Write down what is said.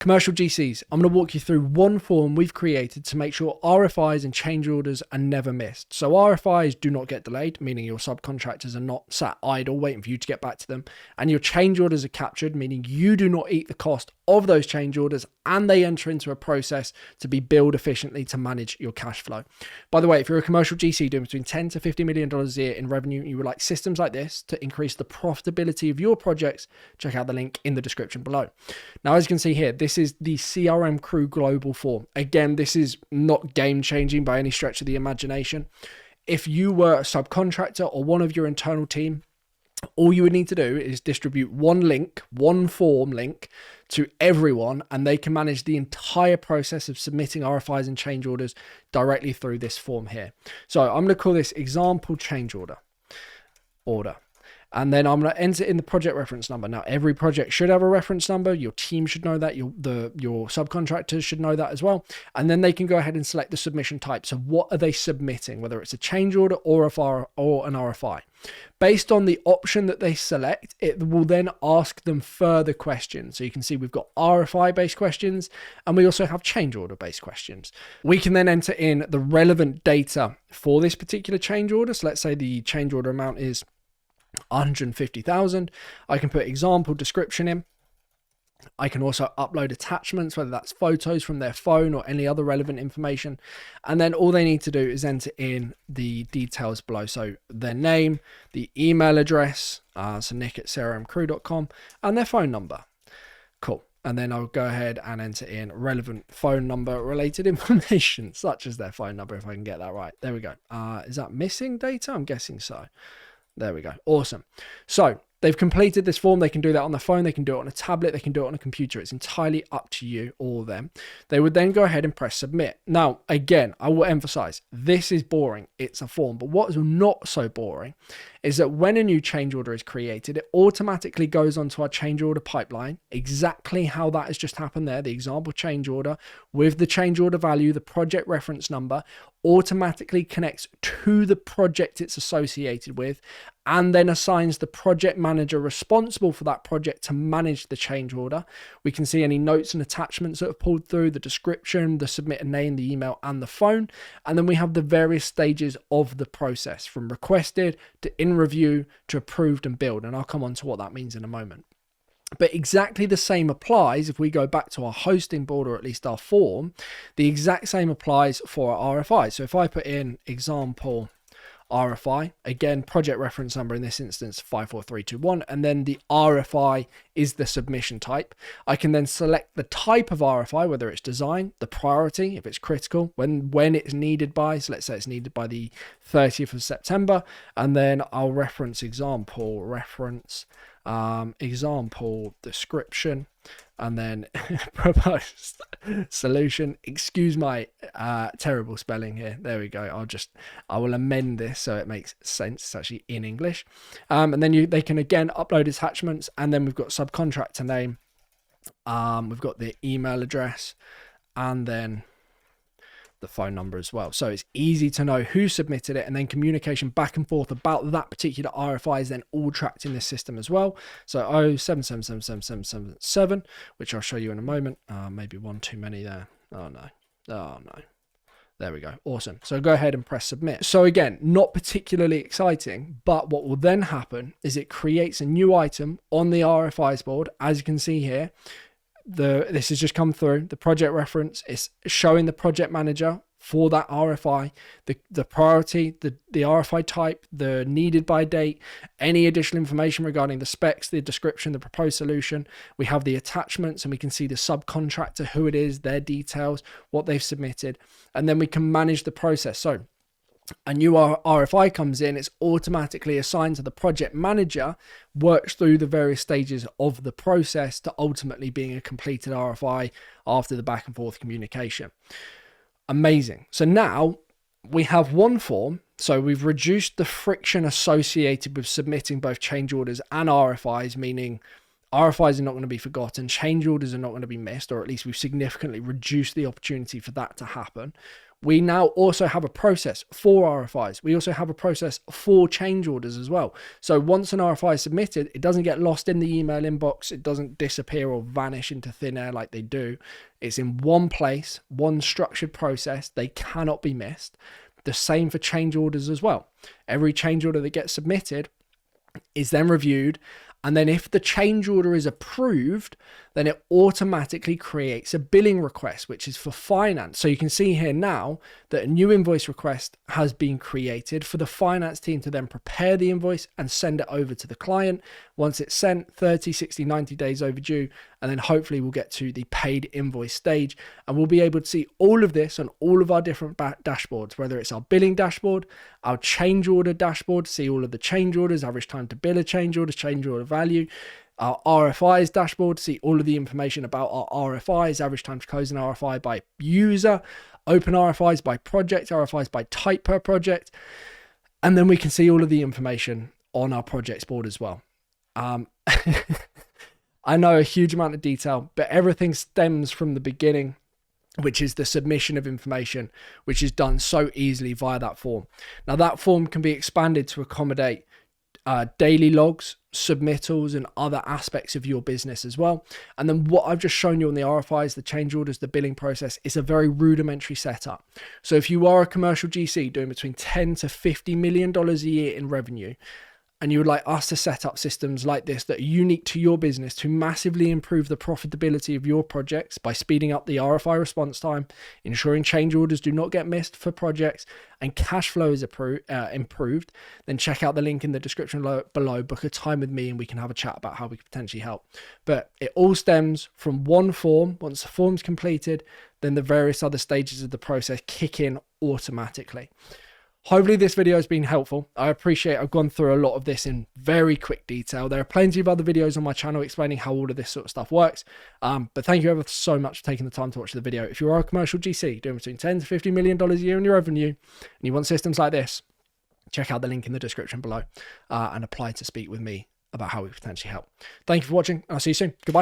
Commercial GCs, I'm going to walk you through one form we've created to make sure RFIs and change orders are never missed. So RFIs do not get delayed, meaning your subcontractors are not sat idle waiting for you to get back to them. And your change orders are captured, meaning you do not eat the cost of those change orders, and they enter into a process to be billed efficiently to manage your cash flow. By the way, if you're a commercial GC doing between $10 to $50 million a year in revenue, you would like systems like this to increase the profitability of your projects, check out the link in the description below. Now, as you can see here, this is the CRM Crew Global form. Again, this is not game changing by any stretch of the imagination. If you were a subcontractor or one of your internal team, all you would need to do is distribute one link, one form link to everyone, and they can manage the entire process of submitting RFIs and change orders directly through this form here. So I'm going to call this example change order. And then I'm going to enter in the project reference number. Now, every project should have a reference number. Your team should know that. Your subcontractors should know that as well. And then they can go ahead and select the submission type. So what are they submitting, whether it's a change order or an RFI? Based on the option that they select, it will then ask them further questions. So you can see we've got RFI-based questions, and we also have change order-based questions. We can then enter in the relevant data for this particular change order. So let's say the change order amount is 150,000. I can put example description in. I can also upload attachments, whether that's photos from their phone or any other relevant information. And then all they need to do is enter in the details below. So their name, the email address, so nick@crmcrew.com, and their phone number. Cool. And then I'll go ahead and enter in relevant phone number related information, such as their phone number, if I can get that right. There we go. Is that missing data? I'm guessing so. There we go. Awesome. So they've completed this form. They can do that on the phone. They can do it on a tablet. They can do it on a computer. It's entirely up to you or them. They would then go ahead and press submit. Now, again, I will emphasize this is boring. It's a form. But what is not so boring is that when a new change order is created, it automatically goes onto our change order pipeline. Exactly how that has just happened there, the example change order with the change order value, the project reference number, automatically connects to the project it's associated with, and then assigns the project manager responsible for that project to manage the change order. We can see any notes and attachments that have pulled through, the description, the submitter name, the email, and the phone. And then we have the various stages of the process, from requested to in review to approved and billed. And I'll come on to what that means in a moment. But exactly the same applies if we go back to our hosting board, or at least our form. The exact same applies for our RFI. So if I put in example RFI, again, project reference number in this instance 54321, and then the RFI is the submission type. I can then select the type of RFI, whether it's design, the priority, if it's critical, when it's needed by. So let's say it's needed by the 30th of September, and then I'll reference example description, and then proposed solution. Excuse my terrible spelling here. There we go. I will amend this so it makes sense. It's actually in English. And then they can again upload attachments, and then we've got subcontractor name. We've got the email address, and then the phone number as well. So it's easy to know who submitted it, and then communication back and forth about that particular RFI is then all tracked in this system as well. So 0777777, which I'll show you in a moment. Maybe one too many there. Oh no. There we go. Awesome. So go ahead and press submit. So again, not particularly exciting, but what will then happen is it creates a new item on the RFIs board. As you can see here, this has just come through. The project reference is showing the project manager for that RFI, the priority, the RFI type, the needed by date, any additional information regarding the specs, the description, the proposed solution. We have the attachments, and we can see the subcontractor, who it is, their details, what they've submitted, and then we can manage the process. So a new RFI comes in, it's automatically assigned to the project manager, works through the various stages of the process to ultimately being a completed RFI after the back and forth communication. Amazing. So now we have one form. So we've reduced the friction associated with submitting both change orders and RFIs, meaning RFIs are not going to be forgotten. Change orders are not going to be missed, or at least we've significantly reduced the opportunity for that to happen. We now also have a process for RFIs. We also have a process for change orders as well. So once an RFI is submitted, it doesn't get lost in the email inbox. It doesn't disappear or vanish into thin air like they do. It's in one place, one structured process. They cannot be missed. The same for change orders as well. Every change order that gets submitted is then reviewed, and then if the change order is approved, then it automatically creates a billing request, which is for finance. So you can see here now that a new invoice request has been created for the finance team to then prepare the invoice and send it over to the client. Once it's sent, 30, 60, 90 days overdue, and then hopefully we'll get to the paid invoice stage, and we'll be able to see all of this on all of our different dashboards, whether it's our billing dashboard, our change order dashboard, see all of the change orders, average time to bill a change order value, our RFIs dashboard, see all of the information about our RFIs, average time to close an RFI by user, open RFIs by project, RFIs by type per project, and then we can see all of the information on our projects board as well. I know a huge amount of detail, but everything stems from the beginning, which is the submission of information, which is done so easily via that form. Now that form can be expanded to accommodate daily logs, submittals, and other aspects of your business as well. And then what I've just shown you on the RFIs, the change orders, the billing process, is a very rudimentary setup. So if you are a commercial GC doing between $10 to $50 million a year in revenue, and you would like us to set up systems like this that are unique to your business to massively improve the profitability of your projects by speeding up the RFI response time, ensuring change orders do not get missed for projects, and cash flow is improved, then check out the link in the description below, book a time with me, and we can have a chat about how we can potentially help. But it all stems from one form. Once the form's completed, then the various other stages of the process kick in automatically. Hopefully this video has been helpful. I appreciate I've gone through a lot of this in very quick detail. There are plenty of other videos on my channel explaining how all of this sort of stuff works. But thank you ever so much for taking the time to watch the video. If you are a commercial GC doing between $10 to $50 million a year in your revenue, and you want systems like this, check out the link in the description below and apply to speak with me about how we potentially help. Thank you for watching. I'll see you soon. Goodbye.